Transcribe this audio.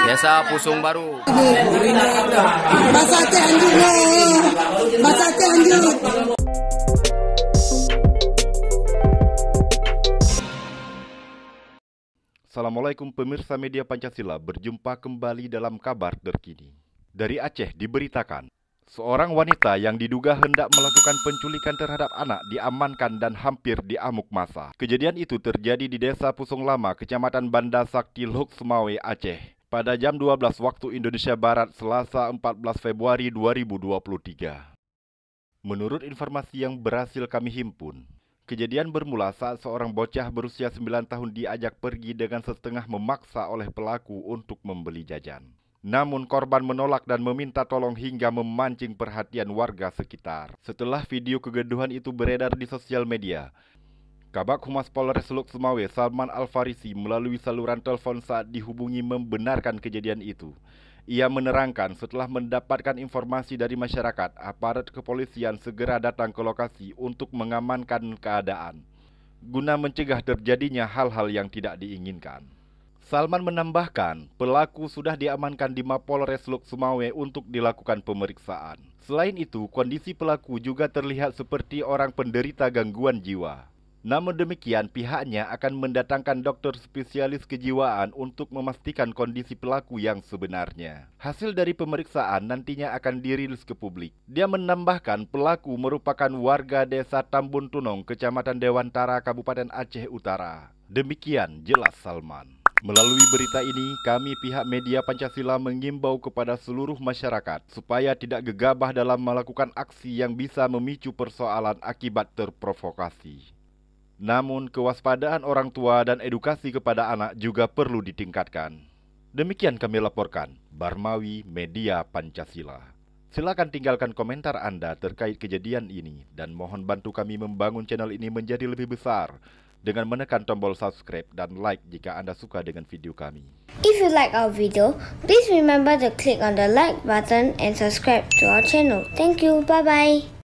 Desa Pusung Baru. Basate anjut no. Basate anjut. Assalamualaikum pemirsa media Pancasila, berjumpa kembali dalam kabar terkini. Dari Aceh diberitakan, seorang wanita yang diduga hendak melakukan penculikan terhadap anak diamankan dan hampir diamuk massa. Kejadian itu terjadi di Desa Pusung Lama, Kecamatan Banda Sakti, Lhok Sumawe, Aceh, pada jam 12 waktu Indonesia Barat, Selasa 14 Februari 2023. Menurut informasi yang berhasil kami himpun, kejadian bermula saat seorang bocah berusia 9 tahun diajak pergi dengan setengah memaksa oleh pelaku untuk membeli jajan. Namun korban menolak dan meminta tolong hingga memancing perhatian warga sekitar. Setelah video kegaduhan itu beredar di sosial media, Kabak Humas Polres Lhok Sumawe, Salman Al-Farisi, melalui saluran telepon saat dihubungi membenarkan kejadian itu. Ia menerangkan setelah mendapatkan informasi dari masyarakat, aparat kepolisian segera datang ke lokasi untuk mengamankan keadaan, guna mencegah terjadinya hal-hal yang tidak diinginkan. Salman menambahkan, pelaku sudah diamankan di Mapolres Lhok Sumawe untuk dilakukan pemeriksaan. Selain itu, kondisi pelaku juga terlihat seperti orang penderita gangguan jiwa. Namun demikian, pihaknya akan mendatangkan dokter spesialis kejiwaan untuk memastikan kondisi pelaku yang sebenarnya. Hasil dari pemeriksaan nantinya akan dirilis ke publik. Dia menambahkan pelaku merupakan warga desa Tambun Tunong, Kecamatan Dewantara, Kabupaten Aceh Utara. Demikian jelas Salman. Melalui berita ini, kami pihak media Pancasila mengimbau kepada seluruh masyarakat supaya tidak gegabah dalam melakukan aksi yang bisa memicu persoalan akibat terprovokasi. Namun, kewaspadaan orang tua dan edukasi kepada anak juga perlu ditingkatkan. Demikian kami laporkan, Barmawi Media Pancasila. Silakan tinggalkan komentar Anda terkait kejadian ini dan mohon bantu kami membangun channel ini menjadi lebih besar dengan menekan tombol subscribe dan like jika Anda suka dengan video kami. If you like our video, please remember to click on the like button and subscribe to our channel. Thank you. Bye-bye.